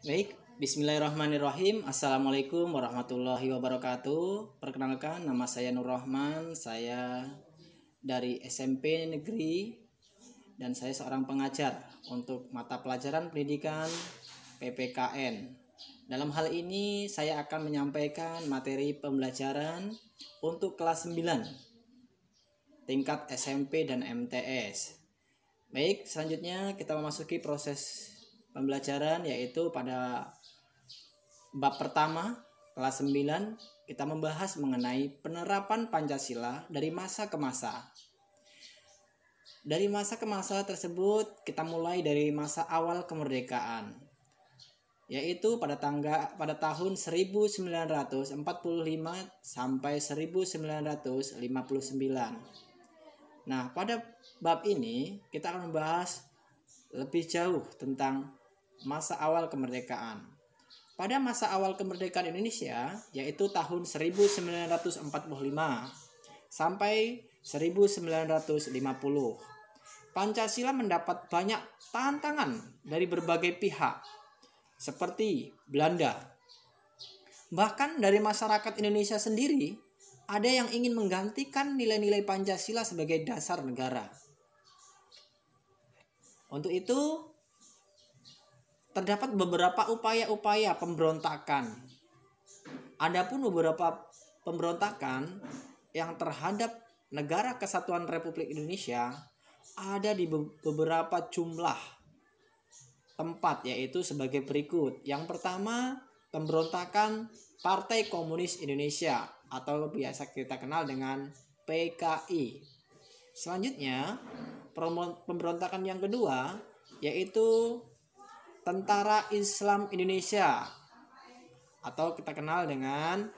Baik, bismillahirrahmanirrahim. Assalamualaikum warahmatullahi wabarakatuh. Perkenalkan, nama saya Nur Rahman. Saya dari SMP Negeri dan saya seorang pengajar untuk mata pelajaran pendidikan PPKN. Dalam hal ini saya akan menyampaikan materi pembelajaran untuk kelas 9 tingkat SMP dan MTS. Baik, selanjutnya kita memasuki proses pembelajaran, yaitu pada bab pertama kelas 9 kita membahas mengenai penerapan Pancasila dari masa ke masa. Dari masa ke masa tersebut kita mulai dari masa awal kemerdekaan, yaitu pada tahun 1945 sampai 1959. Nah, pada bab ini kita akan membahas lebih jauh tentang masa awal kemerdekaan. Pada masa awal kemerdekaan Indonesia, yaitu tahun 1945 sampai 1950, Pancasila mendapat banyak tantangan dari berbagai pihak, seperti Belanda. Bahkan dari masyarakat Indonesia sendiri, ada yang ingin menggantikan nilai-nilai Pancasila sebagai dasar negara. Untuk itu, terdapat beberapa upaya-upaya pemberontakan. Adapun beberapa pemberontakan yang terhadap Negara Kesatuan Republik Indonesia ada di beberapa jumlah tempat, yaitu sebagai berikut. Yang pertama, pemberontakan Partai Komunis Indonesia atau biasa kita kenal dengan PKI. Selanjutnya, pemberontakan yang kedua yaitu Tentara Islam Indonesia atau kita kenal dengan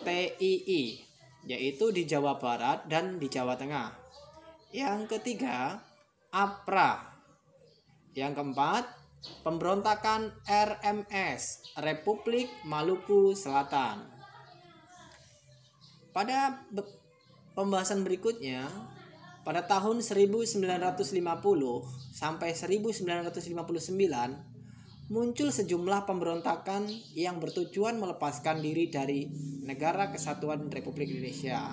TII, yaitu di Jawa Barat dan di Jawa Tengah. Yang ketiga, APRA. Yang keempat, pemberontakan RMS, Republik Maluku Selatan. Pada pembahasan berikutnya, pada tahun 1950 sampai 1959 muncul sejumlah pemberontakan yang bertujuan melepaskan diri dari Negara Kesatuan Republik Indonesia.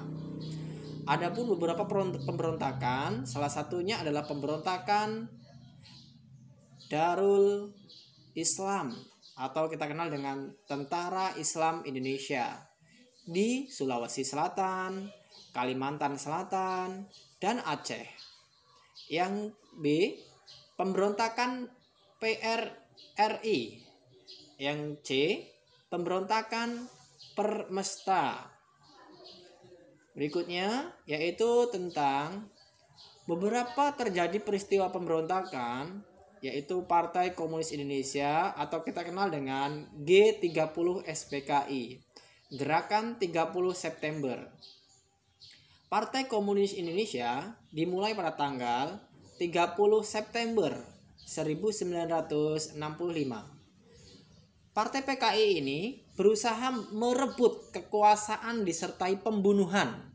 Adapun beberapa pemberontakan, salah satunya adalah pemberontakan Darul Islam atau kita kenal dengan Tentara Islam Indonesia di Sulawesi Selatan, Kalimantan Selatan, dan Aceh. Yang B, pemberontakan PRRI. Yang C, pemberontakan Permesta. Berikutnya yaitu tentang beberapa terjadi peristiwa pemberontakan, yaitu Partai Komunis Indonesia atau kita kenal dengan G30 SPKI, Gerakan 30 September. Partai Komunis Indonesia dimulai pada tanggal 30 September 1965. Partai PKI ini berusaha merebut kekuasaan disertai pembunuhan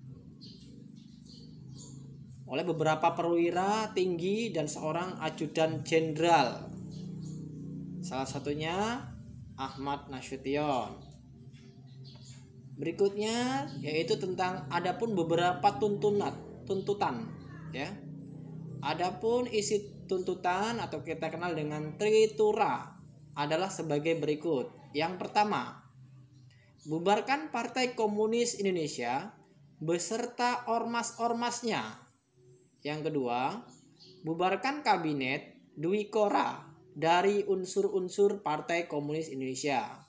oleh beberapa perwira tinggi dan seorang ajudan jenderal. Salah satunya Ahmad Nasution. Berikutnya yaitu tentang adapun beberapa tuntutan, ya. Adapun isi tuntutan atau kita kenal dengan Tritura adalah sebagai berikut. Yang pertama, bubarkan Partai Komunis Indonesia beserta ormas-ormasnya. Yang kedua, bubarkan kabinet Dwi Kora dari unsur-unsur Partai Komunis Indonesia.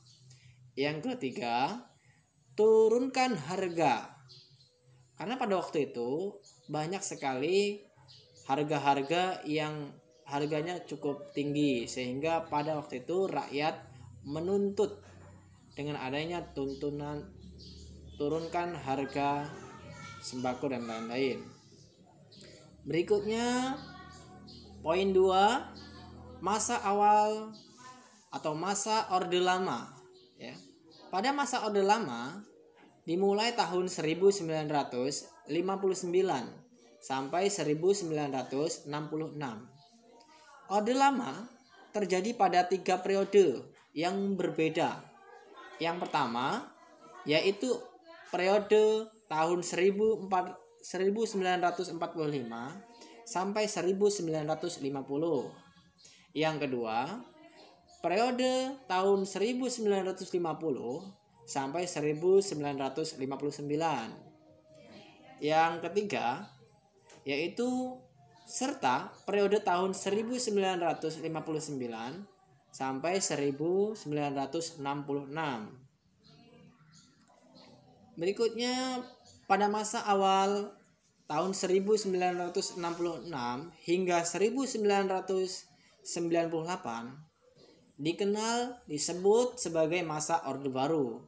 Yang ketiga, turunkan harga. Karena pada waktu itu banyak sekali harga-harga yang harganya cukup tinggi, sehingga pada waktu itu rakyat menuntut dengan adanya tuntunan turunkan harga sembako dan lain-lain. Berikutnya poin 2, masa awal atau masa Orde Lama, ya. Pada masa Orde Lama dimulai tahun 1959 sampai 1966. Orde Lama terjadi pada 3 periode yang berbeda. Yang pertama yaitu periode tahun 1945 sampai 1950. Yang kedua, periode tahun 1950 sampai 1959. Yang ketiga, yaitu serta periode tahun 1959 sampai 1966. Berikutnya, pada masa awal tahun 1966 hingga 1998 disebut sebagai masa Orde Baru,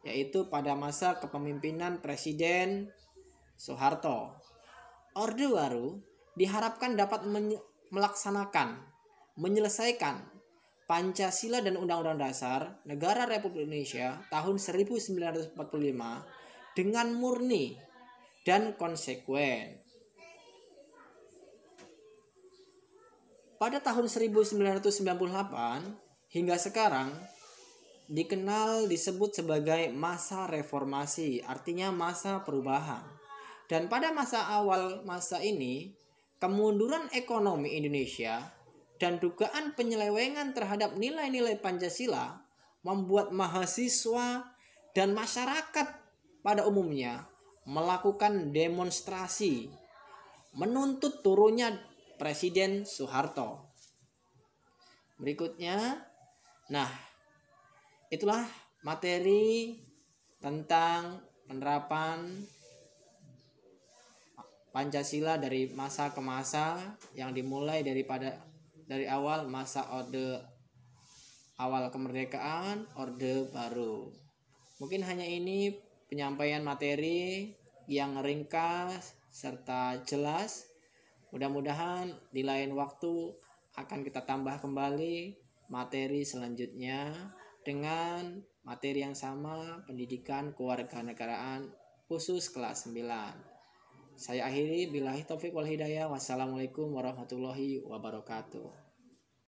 yaitu pada masa kepemimpinan Presiden Soeharto. Orde Baru diharapkan dapat menyelesaikan Pancasila dan Undang-Undang Dasar Negara Republik Indonesia tahun 1945 dengan murni dan konsekuen. Pada tahun 1998 hingga sekarang disebut sebagai masa reformasi, artinya masa perubahan. Dan pada masa ini, kemunduran ekonomi Indonesia dan dugaan penyelewengan terhadap nilai-nilai Pancasila membuat mahasiswa dan masyarakat pada umumnya melakukan demonstrasi menuntut turunnya Presiden Soeharto. Berikutnya, itulah materi tentang penerapan Pancasila dari masa ke masa, yang dimulai dari awal masa awal kemerdekaan, Orde Baru. Mungkin hanya ini penyampaian materi yang ringkas serta jelas. Mudah-mudahan di lain waktu akan kita tambah kembali materi selanjutnya dengan materi yang sama, pendidikan kewarganegaraan khusus kelas 9. Saya akhiri, billahi taufik wal hidayah. Wassalamualaikum warahmatullahi wabarakatuh.